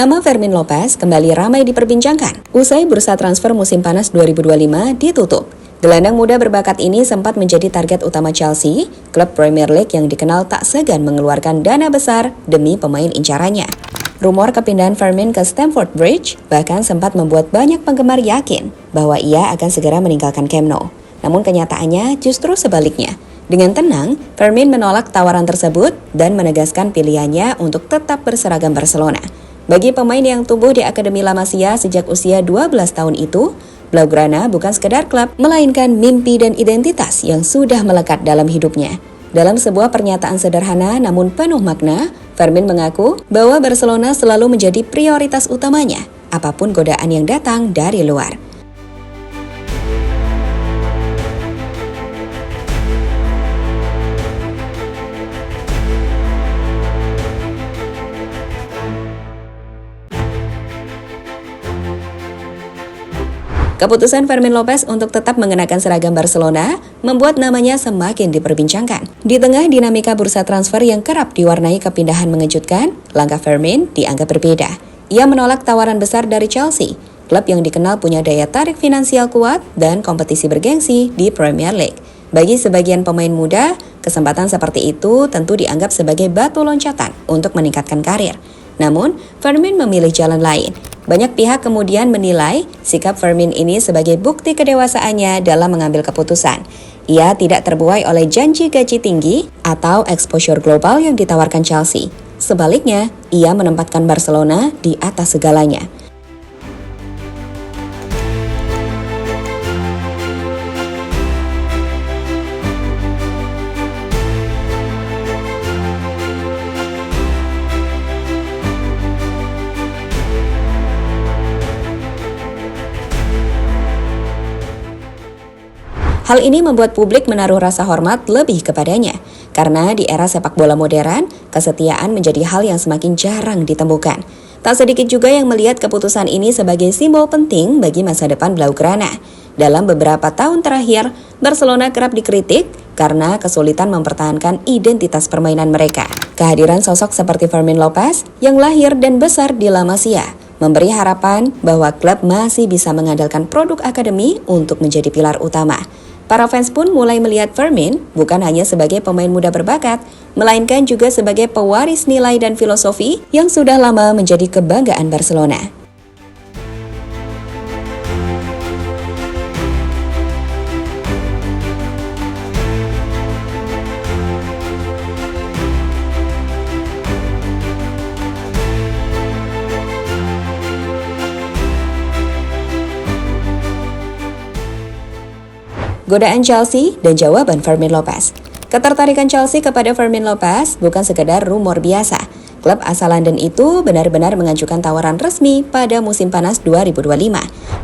Nama Fermin Lopez kembali ramai diperbincangkan usai bursa transfer musim panas 2025 ditutup. Gelandang muda berbakat ini sempat menjadi target utama Chelsea, klub Premier League yang dikenal tak segan mengeluarkan dana besar demi pemain incarannya. Rumor kepindahan Fermin ke Stamford Bridge bahkan sempat membuat banyak penggemar yakin bahwa ia akan segera meninggalkan Camp Nou. Namun kenyataannya justru sebaliknya. Dengan tenang, Fermin menolak tawaran tersebut dan menegaskan pilihannya untuk tetap berseragam Barcelona. Bagi pemain yang tumbuh di Akademi La Masia sejak usia 12 tahun itu, Blaugrana bukan sekedar klub, melainkan mimpi dan identitas yang sudah melekat dalam hidupnya. Dalam sebuah pernyataan sederhana namun penuh makna, Fermin mengaku bahwa Barcelona selalu menjadi prioritas utamanya, apapun godaan yang datang dari luar. Keputusan Fermin Lopez untuk tetap mengenakan seragam Barcelona membuat namanya semakin diperbincangkan. Di tengah dinamika bursa transfer yang kerap diwarnai kepindahan mengejutkan, langkah Fermin dianggap berbeda. Ia menolak tawaran besar dari Chelsea, klub yang dikenal punya daya tarik finansial kuat dan kompetisi bergengsi di Premier League. Bagi sebagian pemain muda, kesempatan seperti itu tentu dianggap sebagai batu loncatan untuk meningkatkan karir. Namun, Fermin memilih jalan lain. Banyak pihak kemudian menilai sikap Fermin ini sebagai bukti kedewasaannya dalam mengambil keputusan. Ia tidak terbuai oleh janji gaji tinggi atau exposure global yang ditawarkan Chelsea. Sebaliknya, ia menempatkan Barcelona di atas segalanya. Hal ini membuat publik menaruh rasa hormat lebih kepadanya, karena di era sepak bola modern, kesetiaan menjadi hal yang semakin jarang ditemukan. Tak sedikit juga yang melihat keputusan ini sebagai simbol penting bagi masa depan Blaugrana. Dalam beberapa tahun terakhir, Barcelona kerap dikritik karena kesulitan mempertahankan identitas permainan mereka. Kehadiran sosok seperti Fermin Lopez yang lahir dan besar di La Masia memberi harapan bahwa klub masih bisa mengandalkan produk akademi untuk menjadi pilar utama. Para fans pun mulai melihat Fermin bukan hanya sebagai pemain muda berbakat, melainkan juga sebagai pewaris nilai dan filosofi yang sudah lama menjadi kebanggaan Barcelona. Godaan Chelsea dan jawaban Fermin Lopez. Ketertarikan Chelsea kepada Fermin Lopez bukan sekedar rumor biasa. Klub asal London itu benar-benar mengajukan tawaran resmi pada musim panas 2025.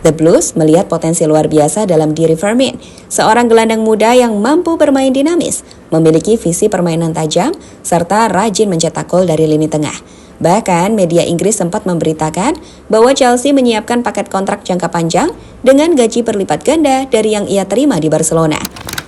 The Blues melihat potensi luar biasa dalam diri Fermin, seorang gelandang muda yang mampu bermain dinamis, memiliki visi permainan tajam, serta rajin mencetak gol dari lini tengah. Bahkan, media Inggris sempat memberitakan bahwa Chelsea menyiapkan paket kontrak jangka panjang dengan gaji berlipat ganda dari yang ia terima di Barcelona.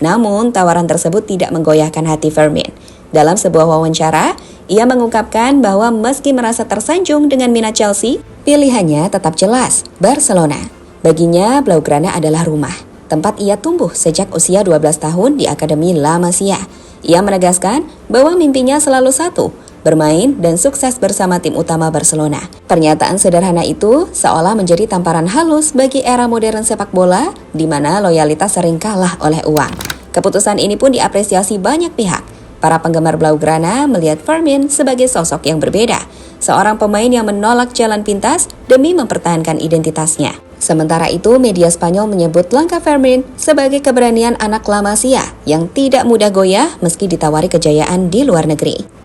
Namun, tawaran tersebut tidak menggoyahkan hati Fermin. Dalam sebuah wawancara, ia mengungkapkan bahwa meski merasa tersanjung dengan minat Chelsea, pilihannya tetap jelas, Barcelona. Baginya, Blaugrana adalah rumah, tempat ia tumbuh sejak usia 12 tahun di Akademi La Masia. Ia menegaskan bahwa mimpinya selalu satu, bermain dan sukses bersama tim utama Barcelona. Pernyataan sederhana itu seolah menjadi tamparan halus bagi era modern sepak bola, di mana loyalitas sering kalah oleh uang. Keputusan ini pun diapresiasi banyak pihak. Para penggemar Blaugrana melihat Fermin sebagai sosok yang berbeda, seorang pemain yang menolak jalan pintas demi mempertahankan identitasnya. Sementara itu, media Spanyol menyebut langkah Fermin sebagai keberanian anak La Masia yang tidak mudah goyah meski ditawari kejayaan di luar negeri.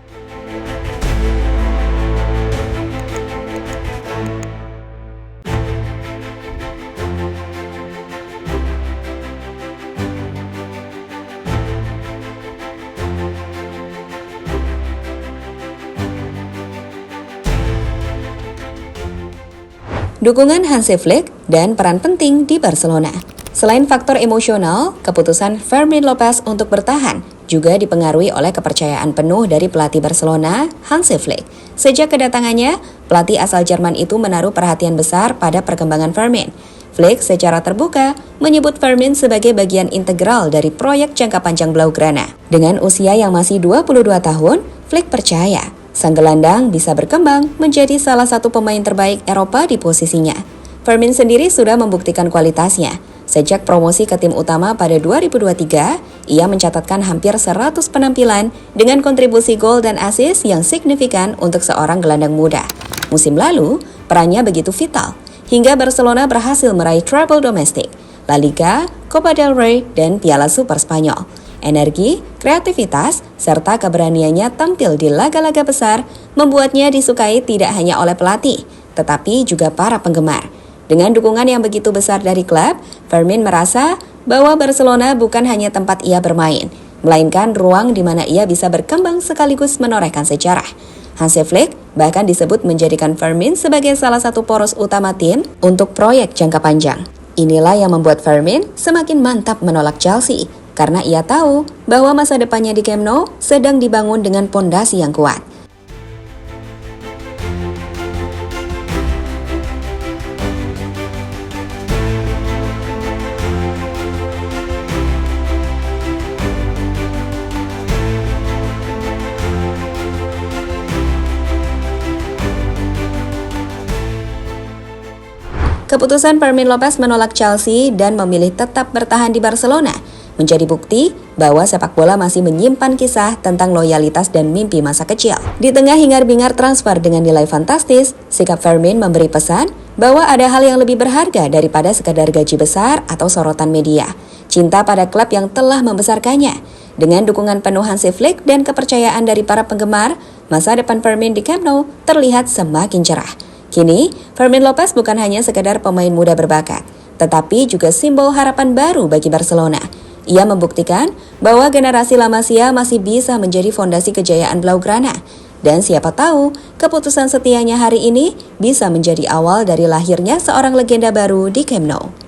Dukungan Hansi Flick dan peran penting di Barcelona. Selain faktor emosional, keputusan Fermin Lopez untuk bertahan juga dipengaruhi oleh kepercayaan penuh dari pelatih Barcelona, Hansi Flick. Sejak kedatangannya, pelatih asal Jerman itu menaruh perhatian besar pada perkembangan Firmin. Flick secara terbuka menyebut Firmin sebagai bagian integral dari proyek jangka panjang Blaugrana. Dengan usia yang masih 22 tahun, Flick percaya sang gelandang bisa berkembang menjadi salah satu pemain terbaik Eropa di posisinya. Firmin sendiri sudah membuktikan kualitasnya. Sejak promosi ke tim utama pada 2023, ia mencatatkan hampir 100 penampilan dengan kontribusi gol dan assist yang signifikan untuk seorang gelandang muda. Musim lalu, perannya begitu vital, hingga Barcelona berhasil meraih treble domestik, La Liga, Copa del Rey, dan Piala Super Spanyol. Energi, kreativitas, serta keberaniannya tampil di laga-laga besar membuatnya disukai tidak hanya oleh pelatih, tetapi juga para penggemar. Dengan dukungan yang begitu besar dari klub, Firmin merasa bahwa Barcelona bukan hanya tempat ia bermain, melainkan ruang di mana ia bisa berkembang sekaligus menorehkan sejarah. Hansi Flick bahkan disebut menjadikan Firmin sebagai salah satu poros utama tim untuk proyek jangka panjang. Inilah yang membuat Firmin semakin mantap menolak Chelsea, karena ia tahu bahwa masa depannya di Camp Nou sedang dibangun dengan pondasi yang kuat. Keputusan Fermin Lopez menolak Chelsea dan memilih tetap bertahan di Barcelona menjadi bukti bahwa sepak bola masih menyimpan kisah tentang loyalitas dan mimpi masa kecil. Di tengah hingar-bingar transfer dengan nilai fantastis, sikap Fermin memberi pesan bahwa ada hal yang lebih berharga daripada sekadar gaji besar atau sorotan media. Cinta pada klub yang telah membesarkannya. Dengan dukungan penuh Hansi Flick dan kepercayaan dari para penggemar, masa depan Fermin di Camp Nou terlihat semakin cerah. Kini, Fermin Lopez bukan hanya sekedar pemain muda berbakat, tetapi juga simbol harapan baru bagi Barcelona. Ia membuktikan bahwa generasi La Masia masih bisa menjadi fondasi kejayaan Blaugrana. Dan siapa tahu, keputusan setianya hari ini bisa menjadi awal dari lahirnya seorang legenda baru di Camp Nou.